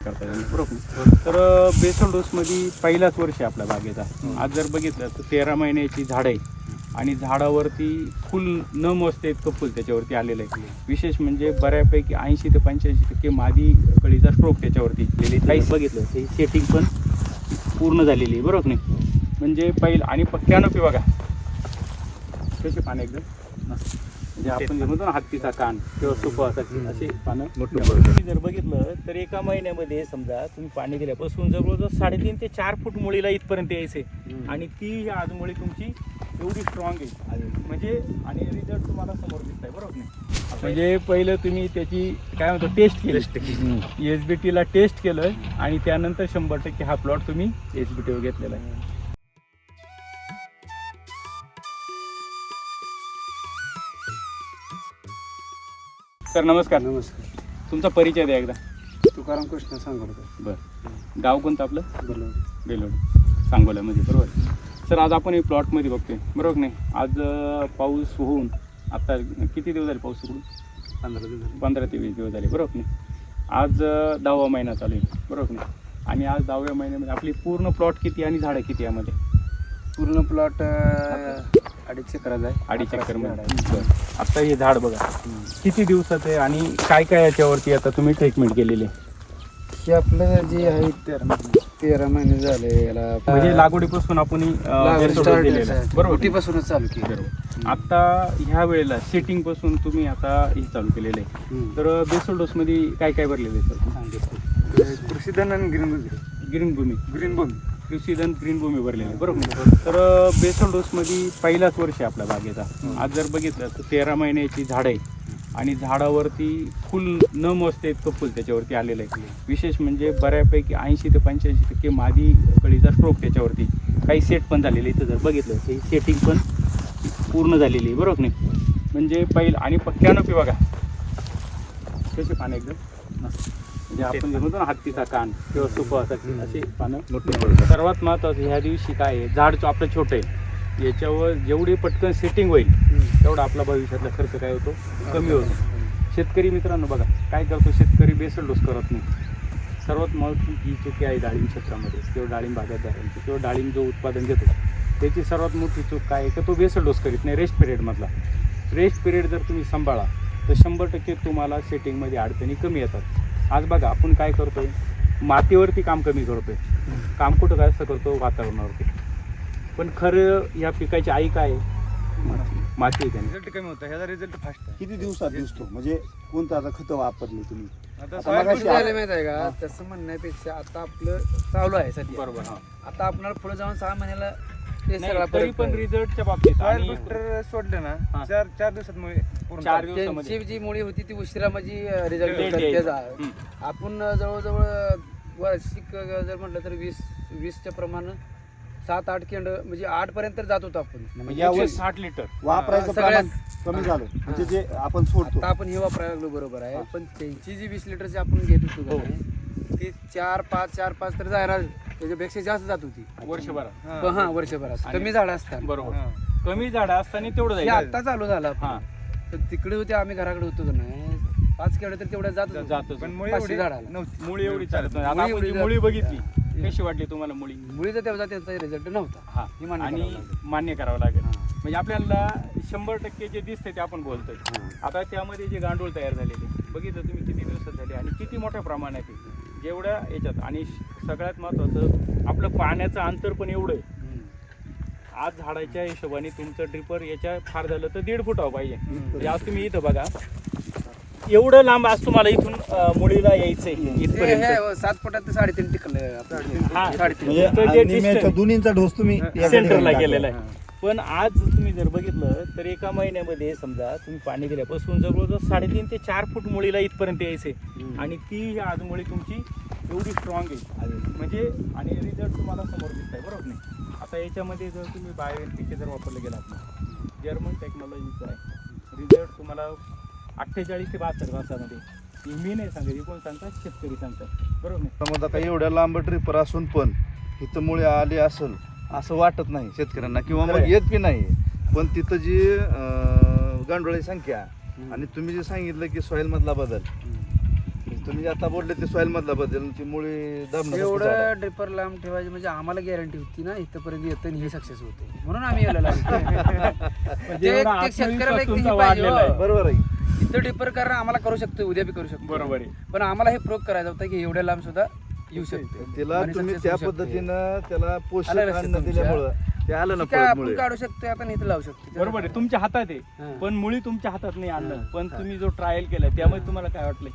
करता येईल बरोबर. तर बेसल डोसमध्ये पहिलाच वर्ष आहे आपल्या बागेचा. आज जर बघितलं तर 13 महिन्याची झाड आहे आणि झाडावरती फुल न मोजता इतकं फुल त्याच्यावरती आलेलं आहे. विशेष म्हणजे बऱ्यापैकी 80 ते 85% मादी कळीचा स्ट्रोक त्याच्यावरती काहीच बघितलं ते सेटिंग पण पूर्ण झालेली आहे बरोबर नाही. म्हणजे पहिलं आणि कॅनोपी बघा कसे पानं एकदम म्हणजे आपण जे म्हणतो ना हत्तीचा कान किंवा सुपवासाची असे पानं तुम्ही जर बघितलं तर एका महिन्यामध्ये समजा तुम्ही पाणी दिल्यापासून जवळजवळ 3.5 ते 4 फूट मुळीला इथपर्यंत यायचे आणि ती आज मुळी तुमची एवढी स्ट्रॉंग आहे म्हणजे आणि रिझल्ट तुम्हाला समोर दिसत आहे बरोबर नाही. म्हणजे पहिलं तुम्ही त्याची काय म्हणतो टेस्ट केली SBT ला टेस्ट केलं आणि त्यानंतर 100% हा प्लॉट तुम्ही SBT वर घेतलेला आहे. सर नमस्कार. नमस्कार. तुमचा परिचय द्या एकदा. तुकाराम कृष्ण सांगोलकर. बरं. गाव कोणतं आपलं? बेलोड. बेलोड सांगोल्यामध्ये बरोबर. सर आज आपण हे प्लॉटमध्ये बघतोय बरोबर नाही. आज पाऊस होऊन आता किती दिवस झाले पाऊस सुरू? 15 ते 20 दिवस झाले बरोबर नाही. आज 10वा महिना चालू आहे बरोबर नाही. आणि आज 10व्या महिन्यामध्ये आपली पूर्ण प्लॉट किती आणि झाडं किती यामध्ये? पूर्ण प्लॉट 2.5 एकराचा आहे. 2.5 एकरमध्ये. आता हे झाड बघा किती दिवसाचं आहे आणि काय काय याच्यावरती आता तुम्ही ट्रीटमेंट केलेली आहे? हे आपलं जे आहे 13 महिने झाले याला म्हणजे लागवडीपासून आपण बरोबर मोठीपासूनच चालू केली. आता ह्या वेळेला सेटिंग पासून तुम्ही आता हे चालू केलेलं आहे. तर बेसल डोस मध्ये काय काय भरलेलं आहे सर? कृषीधन आणि ग्रीन भूमी कृषीधन ग्रीन भूमी भरलेली आहे बरोबर. तर बेसल डोस मध्ये पहिलाच वर्ष आहे आपल्या बागेचा. आज जर बघितलं तर 13 महिन्याची झाड आहे आणि झाडावरती फुल न मोजता इतकं फुल त्याच्यावरती आलेलं आहे. विशेष म्हणजे बऱ्यापैकी 80 ते 85% मादी कळीचा स्ट्रोक त्याच्यावरती काही सेट पण झालेलं इथं जर बघितलं ते सेटिंग पण पूर्ण झालेली आहे बरोबर नाही. म्हणजे पहिलं आणि कॅनोपी बघा कसे पानं एकदम म्हणजे आपण जे म्हणतो ना हत्तीचा कान किंवा सुपवासाची असे पानं. सर्वात महत्त्वाचं ह्या दिवशी काय आहे झाड आपलं छोटं आहे याच्यावर जेवढी पटकन सेटिंग होईल तेवढा आपला भविष्यातला खर्च काय होतो कमी होतो. शेतकरी मित्रांनो बघा काय करतो शेतकरी बेसल डोस करत नाही. सर्वात महत्त्वाची ही चुकी आहे डाळिंब क्षेत्रामध्ये किंवा डाळिंब बागायतदारांची किंवा डाळिंब जो उत्पादन घेतो त्याची सर्वात मोठी चूक काय आहे की तो बेसल डोस करीत नाही. रेस्ट पिरियडमधला रेस्ट पिरियड जर तुम्ही सांभाळा तर 100% तुम्हाला सेटिंगमध्ये अडचणी कमी येतात. आज बघा आपण काय करतोय मातीवरती काम कमी करतोय. काम कुठं काय असं करतो वातावरणावरती. पण खरं या पिकाची आई काय माती आहे. रिझल्ट कमी होता ह्याचा रिझल्ट फास्ट आहे. किती दिवसात दिसतो म्हणजे कोणतं आता खतं वापरली तुम्ही? आता माहिती आहे का तसं म्हणण्यापेक्षा आता आपलं चालू आहे सध्या बरोबर. हा आता आपल्याला पुढे जाऊन 6 महिन्याला ते नाही, सगळा तरी पण रिझल्टच्या बाबतीत सॉइल आणि बुस्टर सोडलं ना हा. 4 दिवसात मुळे पूर्ण 4 चालू. दिवसामध्ये त्यांची जी मुळी होती ती उशिरा माझी रिझल्ट Date आहे. त्याचा हम्म. आपण जवळजवळ वार्षिक जर म्हटलं तर 20च्या प्रमाणे 7-8 केंड म्हणजे 8 पर्यंत जात होतो आपण. म्हणजे 160 लिटर वापरायचं सगळ्यात- प्रमाण कमी झालं म्हणजे जे आपण सोडतो आता आपण हे वापरायला लागलो बरोबर आहे हा. पण त्यांची जी 20 लिटरची आपण घेत होतो हो. का नाही, ती 4-5 तर जायला त्याच्यापेक्षा जास्त जात होती वर्षभरात. हा वर्षभरात आणि- कमी झाडं असतात. बरोबर. कमी झाडं असताना तेवढं हे जाईल. आता चालू झालं हा पण तिकडे होते आम्ही घराकडे होतो का नाही 5 केवढे तर तेवढ्या जात जातच. पण मुळी झाडाला मुळी एवढी चालत नाही. आता मुळी आपण जी एवढी मुळी जात- बघितली हा. कशी वाटली तुम्हाला मुळी? मुळीचा तेवढा त्यांचा रिझल्ट नव्हता. हा हे मान्य आणि करावं लागेल. मान्य करावं लागेल. हा. म्हणजे आपल्याला 100% जे दिसते ते आपण बोलतोय. हा. आता त्यामध्ये जे गांडूळ तयार झालेले बघितलं तुम्ही किती दिवसात झाले आणि किती मोठ्या प्रमाणात आहे जेवढ्या याच्यात. आणि सगळ्यात महत्त्वाचं आपलं पाण्याचं अंतर पण एवढं आहे. आज झाडाच्या हिशोबाने तुमचं ड्रिपर याच्या फार झालं तर 1.5 फुटावं पाहिजे. म्हणजे आज तुम्ही इथं बघा एवढं लांब आज तुम्हाला इथून मुळीला यायचंय इथपर्यंत. 7 फुटात ते 3.5 टिकलं हा. 3.5 म्हणजे तर जे निम्म्याच्या distance- दोन्हींचा डोस तुम्ही या सेंटरला ठिकाणी गेलेला टाकला. आहे. पण आज तुम्ही जर बघितलं तर एका महिन्यामध्ये समजा तुम्ही पाणी दिल्यापासून जवळजवळ 3.5 ते 4 फूट मुळीला इथपर्यंत यायचे आणि ती आज मुळी तुमची एवढी स्ट्रॉंग आहे म्हणजे आणि रिझल्ट तुम्हाला समोर दिसत आहे बरोबर नाही. आता याच्यामध्ये जर तुम्ही बायोएनपीके जर वापरलं गेलात ना जर्मन टेक्नॉलॉजीचं आहे रिझल्ट तुम्हाला 48 ते 72 तासामध्ये. मी नाही सांगत हे कोण सांगतात शेतकरी सांगतात बरोबर नाही. समजा काही एवढ्या लांब ट्रिपर असून पण इथं मुळे आले असेल असं वाटत नाही शेतकऱ्यांना किंवा मग येत बी नाही. पण तिथं जी गांडोळाची संख्या आणि तुम्ही जे सांगितलं की सॉईल मधला बदल तुम्ही आता बोलले ते सॉइल मधला बद्दल ती मुळे दाबणं एवढं ड्रिपर लांब ठेवायची म्हणजे आम्हाला गॅरंटी होती ना इथपर्यंत येतं आणि हे सक्सेस होते म्हणून आम्ही याला लावतो. म्हणजे ते- एवढा ते शेतकऱ्याला आत्मविश्वास एक तुमचा हे पाहिजे, वाढलेला आहे. हो. बरोबर आहे. इथं ड्रिपर कारण आम्हाला करू शकतो उद्या बी करू शकतो बरोबर आहे. पण आम्हाला हे प्रूव्ह करायचं होतं की एवढ्या लांब सुद्धा येऊ शकते तिला आणि तुम्ही success त्या होऊ शकते. पद्धतीनं त्याला पोषक आलं लक्षात अन्न तुमच्या? दिल्यामुळं ते आलं ना ठीक आहे, परत आपण मुळे. काढू शकतो आता इथं लावू शकतो बरोबर आहे, तुमच्या हातात आहे. हां. पण मुळी तुमच्या हातात नाही आणलं. हां. पण तुम्ही जो ट्रायल केला त्यामुळे तुम्हाला काय वाटलंय?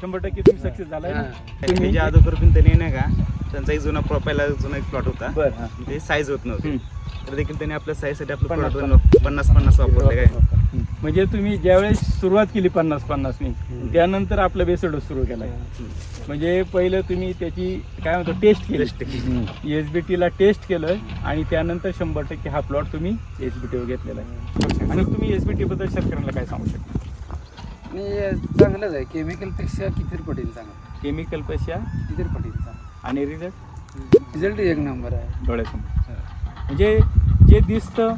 100% तुम्ही सक्सेस झालाय ना? हां. तुम्ही त्याच्या अगोदर पण त्यांनी नाही का त्यांचा एक जुना पहिला जुना एक प्लॉट होता बरं, हां. ते साईज होत नव्हते हम्म. तर देखील त्यांनी आपल्या साईजसाठी आपलं 50-50 50-50 वापरले काय म्हणजे तुम्ही ज्यावेळेस सुरुवात केली 50-50 नी त्यानंतर आपलं बेसल डोस सुरू केलाय. म्हणजे पहिलं तुम्ही त्याची काय म्हणतो टेस्ट केली, SBT ला टेस्ट केलं आणि त्यानंतर 100% हा प्लॉट तुम्ही SBT वर घेतलेला आहे. आणि तुम्ही SBT बद्दल शेतकऱ्यांना काय सांगू शकता? आणि चांगलंच आहे केमिकल पेक्षा किती पटीने चांगलं केमिकल पेक्षा किती पटीने चांगलं आणि रिझल्ट रिझल्ट एक नंबर आहे. डोळ्यासमोर. म्हणजे जे दिसतं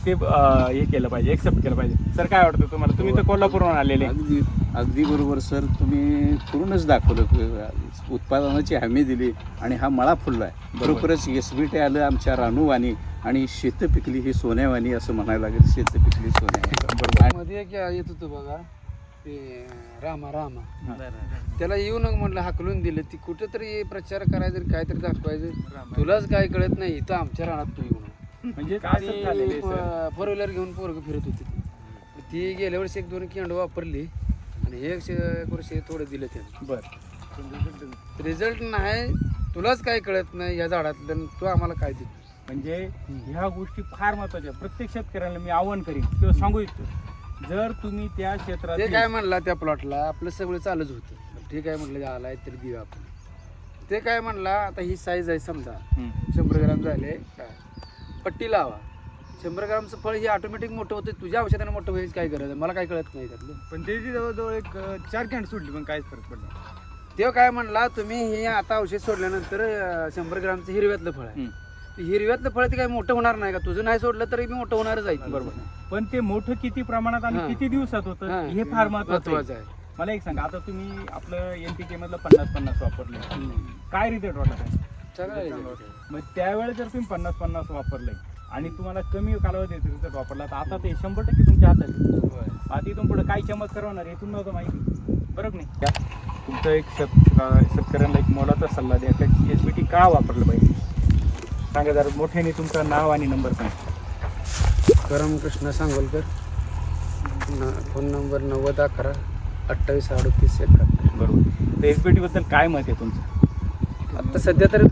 ते हे केलं पाहिजे, एक्सेप्ट केलं पाहिजे. सर काय वाटतं तुम्हाला? तुम्ही तर कोल्हापूरहून आलेले. अगदी अगदी बरोबर सर, तुम्ही करूनच दाखवलं की उत्पादनाची हमी दिली आणि हा मळा फुलला आहे. बरोबरच SBT आलं आमच्या रानूवाणी आणि शेत पिकली ही सोन्यावाणी असं म्हणायला लागेल. शेत पिकली सोन्या. मध्ये एक येत होतं बघा ते रामा त्याला येऊ नका म्हटलं हाकलून दिलं ती कुठेतरी प्रचार करायचं काहीतरी दाखवायचं तुलाच काय कळत नाही इथं आमच्या रानात तू येऊ नये. म्हणजे काय झालेलं आहे, सर? फोर व्हीलर घेऊन पोरग फिरत होती ती गेल्या वर्षी 1-2 केंड वापरली आणि हे एक वर्ष थोडं दिलं त्यानं. बरं. रिझल्ट नाही तुलाच काय कळत नाही या झाडातलं आणि तू आम्हाला काय दिलं. म्हणजे ह्या गोष्टी फार महत्वाच्या. प्रत्येक शेतकऱ्याला मी आवाहन करीन किंवा सांगू इच्छितो, जर तुम्ही त्या क्षेत्रात ते काय म्हणला त्या प्लॉटला आपलं सगळं चालूच होतं ठीक आहे म्हटलं आलाय तरी देऊ आपण. ते काय म्हणला आता ही साईज आहे समजा 100 ग्राम झाले काय पट्टी लावा 100 ग्रामचं फळ हे ऑटोमॅटिक मोठं होतं तुझ्या औषधाने मोठं व्हायचं काय गरज आहे मला काय कळत नाही त्यातलं. पण त्याची जवळजवळ एक 4 कॅन्ड सुटली पण काहीच फरक पडला. ते काय म्हणला तुम्ही हे आता औषध सोडल्यानंतर 100 ग्रामचं हिरव्यातलं फळ आहे हिरव्यातलं फळ ते काय मोठं होणार नाही का तुझं नाही सोडलं तरी मी मोठं होणारच आहे. बरोबर. पण ते मोठं किती प्रमाणात आणि हां. किती दिवसात होतं हां. हे फार महत्वाचं महत्वाचं आहे. आहे. मला एक सांगा, आता तुम्ही आपलं NPK मधलं 50-50 वापरले, काय रिझल्ट वाटत आहे? चांगलं आहे. मग त्यावेळेस जर तुम्ही 50-50 वापरले आणि तुम्हाला कमी कालावधीत रिझल्ट वापरला तर आता ते 100% तुमच्या हातात आहे. आता इथून पुढे काय चमत्कार होणार हे तुम्हाला माहिती बरोबर नाही. तुमचा एक शेतकऱ्यांना एक मोलाचा सल्ला द्या की SBT का वापरलं पाहिजे सांगा जरा मोठ्याने. तुमचं नाव आणि नंबर सांगा. करम कृष्ण सांगोलकर फोन नंबर 9011 28 38 71. बरोबर. तर SBT बद्दल काय मत आहे तुमचं? आता सध्या तर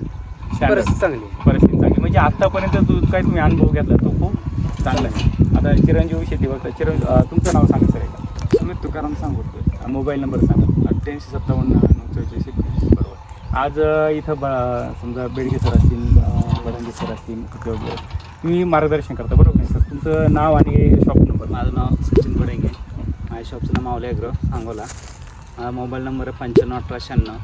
परिस्थिती चांगली आहे. परिस्थिती चांगली म्हणजे आतापर्यंत जो काय तुम्ही अनुभव घेतला तो खूप चांगला आहे. आता चिरंजीवी शेती बघता तुमचं नाव सांगा सर एकदा. सुमित तुकाराम सांगतो. मोबाईल नंबर सांगा. 8857 बरोबर. आज इथं समजा बेडगे सर असतील, बडंगे सर असतील, वगैरे तुम्ही मार्गदर्शन करता बरोबर नाही सर? तुमचं नाव आणि शॉप नंबर. माझं नाव सचिन बडेंगे, माझ्या शॉपचं नाव मावले ॲग्रो सांगोला. माझा मोबाईल नंबर आहे 951896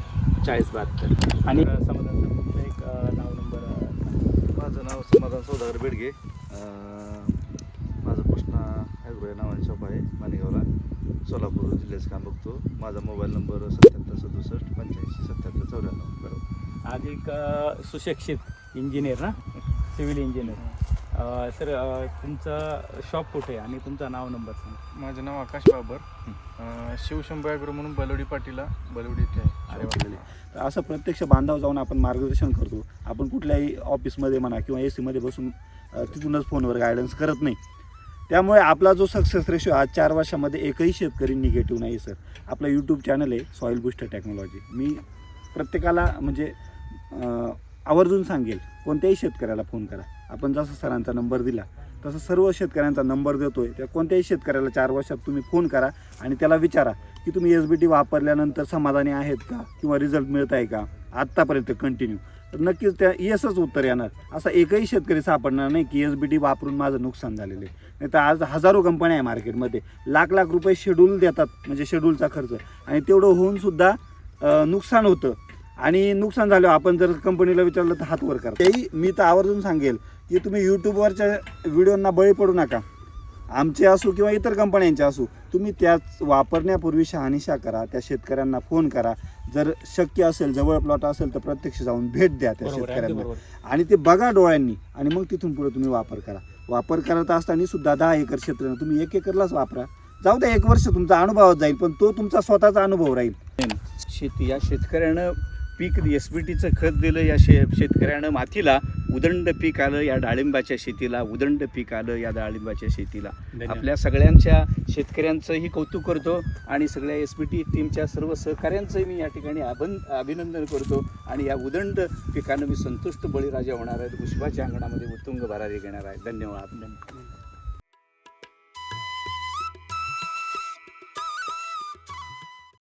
4072. आणि समाधान सर तुमचं एक नाव नंबर. माझं नाव समाधान सौदागर बेडगे. माझं कृष्णा ॲग्रो या नावाने शॉप आहे माणेगावला, सोलापूर जिल्ह्याचं काम बघतो. माझा मोबाईल नंबर 7767 85 77 94. बरोबर. आज एक सुशिक्षित इंजिनियर ना, सिव्हिल इंजिनियर सर, तुमचं शॉप कुठे आहे आणि तुमचं नाव नंबर सांगा. माझं नाव आकाश बाबर, शिवशंभू ॲग्रो म्हणून बलवडी पाटीला बलवडी इथे आहे. तर असं प्रत्यक्ष बांधावर जाऊन आपण मार्गदर्शन करतो. आपण कुठल्याही ऑफिसमध्ये म्हणा किंवा AC मध्ये बसून तिथूनच फोनवर गायडन्स करत नाही. त्यामुळे आपला जो सक्सेस रेशो आज 4 वर्षामध्ये एकही शेतकरी निगेटिव्ह नाही सर. आपला यूट्यूब चॅनल आहे सॉईल बुस्टर टेक्नॉलॉजी. मी प्रत्येकाला म्हणजे आवर्जून सांगेल कोणत्याही शेतकऱ्याला फोन करा. आपण जसा सरांचा नंबर दिला तसं सर्व शेतकऱ्यांचा नंबर देतोय. त्या कोणत्याही शेतकऱ्याला 4 वर्षात तुम्ही फोन करा आणि त्याला विचारा की तुम्ही SBT वापरल्यानंतर समाधानी आहेत का किंवा रिझल्ट मिळत आहे का आत्तापर्यंत कंटिन्यू. तर नक्कीच त्या येसच उत्तर येणार. असा एकही शेतकरी सापडणार नाही की SBT वापरून माझं नुकसान झालेलं आहे. नाही तर आज हजारो कंपन्या आहे मार्केटमध्ये, लाख लाख रुपये शेड्यूल देतात म्हणजे शेड्यूलचा खर्च, आणि तेवढं होऊनसुद्धा नुकसान होतं. आणि नुकसान झाल्यावर आपण जर कंपनीला विचारलं तर हात वर करा. तेही मी तर आवर्जून सांगेल की तुम्ही यूट्यूबवरच्या व्हिडिओंना बळी पडू नका. आमचे असो किंवा इतर कंपन्यांचे असो, तुम्ही त्याच वापरण्यापूर्वी शहानिशा करा, त्या शेतकऱ्यांना फोन करा. जर शक्य असेल, जवळ प्लॉट असेल तर प्रत्यक्ष जाऊन भेट द्या त्या बरोबर आहे, अगदी शेतकऱ्यांना बरोबर. आणि ते बघा डोळ्यांनी आणि मग तिथून पुढे तुम्ही वापर करा. वापर करत असताना सुद्धा 10 एकर क्षेत्र नाही, तुम्ही 1 एकरलाच वापरा. जाऊ द्या, 1 वर्ष तुमचा अनुभवात जाईल, पण तो तुमचा स्वतःचा अनुभव राहील. या शेतकऱ्यानं पीक SBTचं खत दिलं, या शेतकऱ्यानं मातीला उदंड पीक आलं, या डाळिंबाच्या शेतीला उदंड पीक आलं, या डाळिंबाच्या शेतीला. धन्यवाद. आपल्या सगळ्यांच्या शेतकऱ्यांचंही कौतुक करतो आणि सगळ्या SBT टीमच्या सर्व सहकाऱ्यांचंही मी या ठिकाणी अभिनंदन करतो. आणि या उदंड पिकानं मी संतुष्ट बळीराजा होणार आहे, पुष्पाच्या अंगणामध्ये उत्तुंग भरारी घेणार आहे. धन्यवाद.